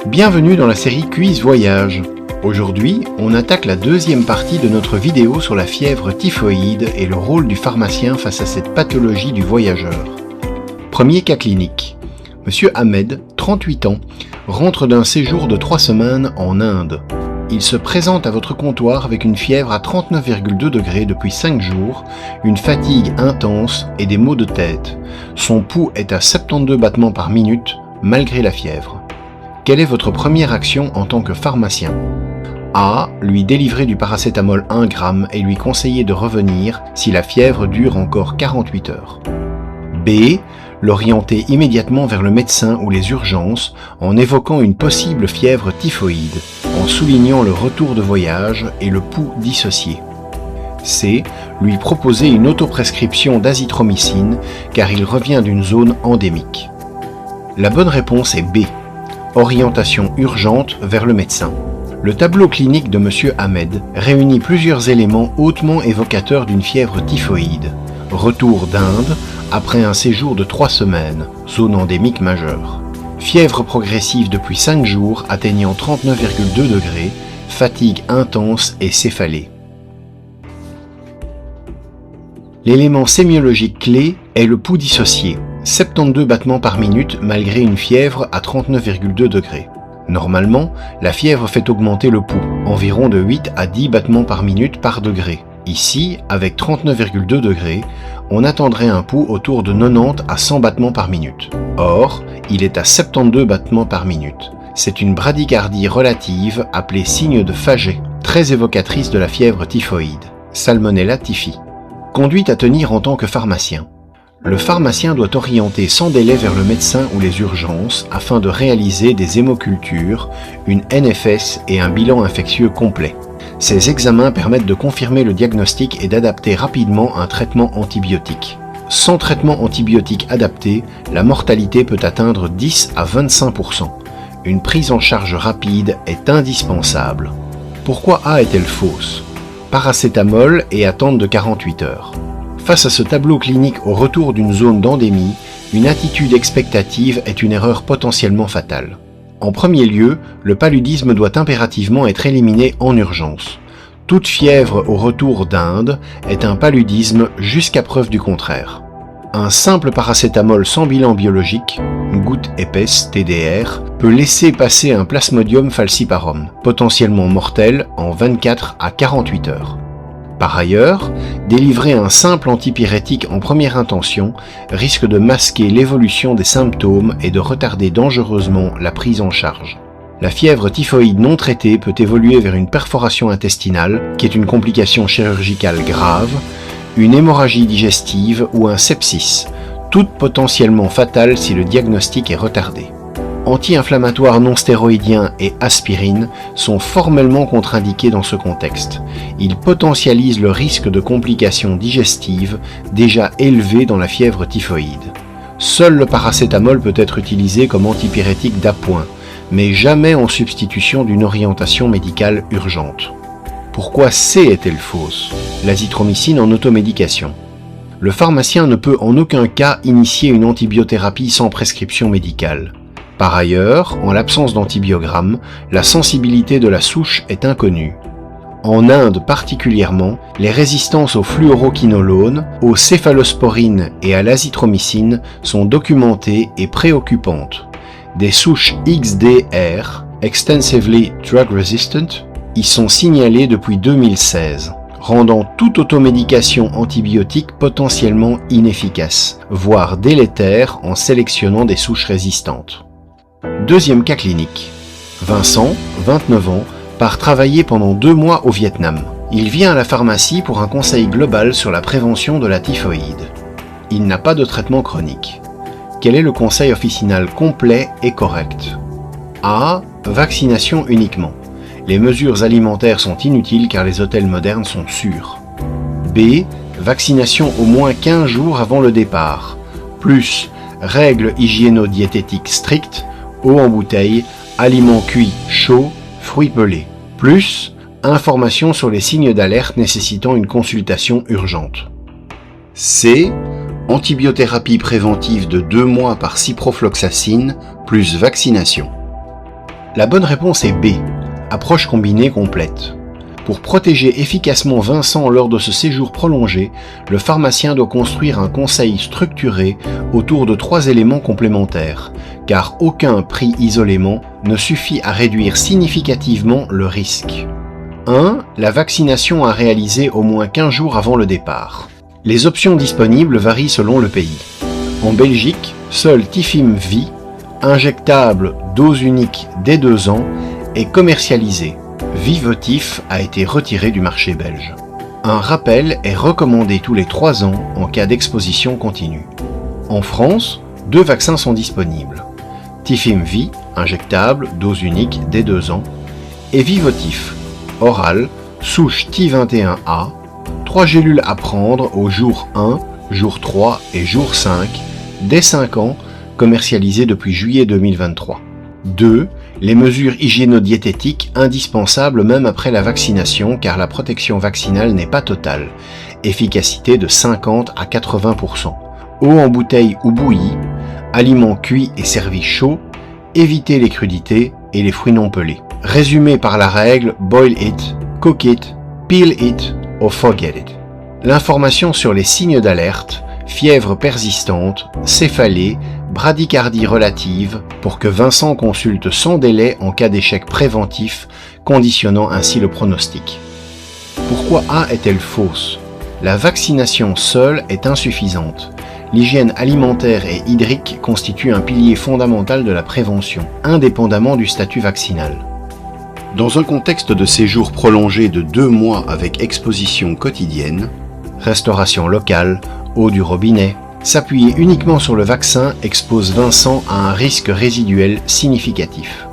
Bienvenue dans la série Quiz Voyage. Aujourd'hui, on attaque la deuxième partie de notre vidéo sur la fièvre typhoïde et le rôle du pharmacien face à cette pathologie du voyageur. Premier cas clinique. Monsieur Ahmed, 38 ans, rentre d'un séjour de 3 semaines en Inde. Il se présente à votre comptoir avec une fièvre à 39,2 degrés depuis 5 jours, une fatigue intense et des maux de tête. Son pouls est à 72 battements par minute, malgré la fièvre. Quelle est votre première action en tant que pharmacien? A. Lui délivrer du paracétamol 1 g et lui conseiller de revenir si la fièvre dure encore 48 heures. B. L'orienter immédiatement vers le médecin ou les urgences en évoquant une possible fièvre typhoïde, en soulignant le retour de voyage et le pouls dissocié. C. Lui proposer une autoprescription d'azithromycine car il revient d'une zone endémique. La bonne réponse est B. Orientation urgente vers le médecin. Le tableau clinique de Monsieur Ahmed réunit plusieurs éléments hautement évocateurs d'une fièvre typhoïde. Retour d'Inde après un séjour de 3 semaines, zone endémique majeure. Fièvre progressive depuis 5 jours atteignant 39,2 degrés, fatigue intense et céphalée. L'élément sémiologique clé est le pouls dissocié, 72 battements par minute malgré une fièvre à 39,2 degrés. Normalement, la fièvre fait augmenter le pouls, environ de 8 à 10 battements par minute par degré. Ici, avec 39,2 degrés, on attendrait un pouls autour de 90 à 100 battements par minute. Or, il est à 72 battements par minute. C'est une bradycardie relative appelée signe de Fagey, très évocatrice de la fièvre typhoïde, Salmonella typhi. Conduite à tenir en tant que pharmacien. Le pharmacien doit orienter sans délai vers le médecin ou les urgences afin de réaliser des hémocultures, une NFS et un bilan infectieux complet. Ces examens permettent de confirmer le diagnostic et d'adapter rapidement un traitement antibiotique. Sans traitement antibiotique adapté, la mortalité peut atteindre 10 à 25%. Une prise en charge rapide est indispensable. Pourquoi A est-elle fausse? Paracétamol et attente de 48 heures. Face à ce tableau clinique au retour d'une zone d'endémie, une attitude expectative est une erreur potentiellement fatale. En premier lieu, le paludisme doit impérativement être éliminé en urgence. Toute fièvre au retour d'Inde est un paludisme jusqu'à preuve du contraire. Un simple paracétamol sans bilan biologique, une goutte épaisse TDR, peut laisser passer un plasmodium falciparum, potentiellement mortel en 24 à 48 heures. Par ailleurs, délivrer un simple antipyrétique en première intention risque de masquer l'évolution des symptômes et de retarder dangereusement la prise en charge. La fièvre typhoïde non traitée peut évoluer vers une perforation intestinale, qui est une complication chirurgicale grave, une hémorragie digestive ou un sepsis, toutes potentiellement fatales si le diagnostic est retardé. Anti-inflammatoires non stéroïdiens et aspirine sont formellement contre-indiqués dans ce contexte. Ils potentialisent le risque de complications digestives déjà élevé dans la fièvre typhoïde. Seul le paracétamol peut être utilisé comme antipyrétique d'appoint, mais jamais en substitution d'une orientation médicale urgente. Pourquoi C est-elle fausse? L'azithromycine en automédication. Le pharmacien ne peut en aucun cas initier une antibiothérapie sans prescription médicale. Par ailleurs, en l'absence d'antibiogramme, la sensibilité de la souche est inconnue. En Inde particulièrement, les résistances aux fluoroquinolones, aux céphalosporines et à l'azithromycine sont documentées et préoccupantes. Des souches XDR, Extensively Drug Resistant, y sont signalées depuis 2016, rendant toute automédication antibiotique potentiellement inefficace, voire délétère en sélectionnant des souches résistantes. Deuxième cas clinique. Vincent, 29 ans, part travailler pendant 2 mois au Vietnam. Il vient à la pharmacie pour un conseil global sur la prévention de la typhoïde. Il n'a pas de traitement chronique. Quel est le conseil officinal complet et correct? A. Vaccination uniquement. Les mesures alimentaires sont inutiles car les hôtels modernes sont sûrs. B. Vaccination au moins 15 jours avant le départ. Plus règles hygiéno-diététiques strictes, eau en bouteille, aliments cuits chauds, fruits pelés. Plus information sur les signes d'alerte nécessitant une consultation urgente. C. Antibiothérapie préventive de 2 mois par ciprofloxacine plus vaccination. La bonne réponse est B, approche combinée complète. Pour protéger efficacement Vincent lors de ce séjour prolongé, le pharmacien doit construire un conseil structuré autour de 3 éléments complémentaires, car aucun pris isolément ne suffit à réduire significativement le risque. 1. La vaccination à réaliser au moins 15 jours avant le départ. Les options disponibles varient selon le pays. En Belgique, seul Tifim-V, injectable dose unique dès 2 ans, est commercialisé. Vivotif a été retiré du marché belge. Un rappel est recommandé tous les 3 ans en cas d'exposition continue. En France, 2 vaccins sont disponibles. Tifim-V, injectable, dose unique dès 2 ans, et Vivotif, oral, souche Ti21A, 3 gélules à prendre au jour 1, jour 3 et jour 5, dès 5 ans, commercialisé depuis juillet 2023. 2. Les mesures hygiéno-diététiques indispensables même après la vaccination car la protection vaccinale n'est pas totale. Efficacité de 50 à 80%. Eau en bouteille ou bouillie, aliments cuits et servis chauds, évitez les crudités et les fruits non pelés. Résumé par la règle boil it, cook it, peel it or forget it. L'information sur les signes d'alerte, fièvre persistante, céphalée, bradycardie relative, pour que Vincent consulte sans délai en cas d'échec préventif, conditionnant ainsi le pronostic. Pourquoi A est-elle fausse? La vaccination seule est insuffisante. L'hygiène alimentaire et hydrique constitue un pilier fondamental de la prévention, indépendamment du statut vaccinal. Dans un contexte de séjour prolongé de 2 mois avec exposition quotidienne, restauration locale, eau du robinet, s'appuyer uniquement sur le vaccin expose Vincent à un risque résiduel significatif.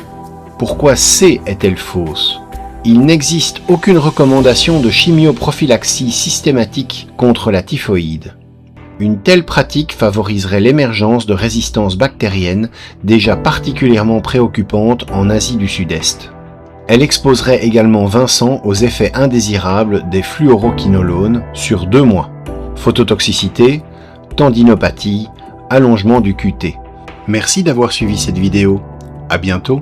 Pourquoi C est-elle fausse? Il n'existe aucune recommandation de chimioprophylaxie systématique contre la typhoïde. Une telle pratique favoriserait l'émergence de résistances bactériennes déjà particulièrement préoccupantes en Asie du Sud-Est. Elle exposerait également Vincent aux effets indésirables des fluoroquinolones sur 2 mois. Phototoxicité, tendinopathie, allongement du QT. Merci d'avoir suivi cette vidéo. À bientôt.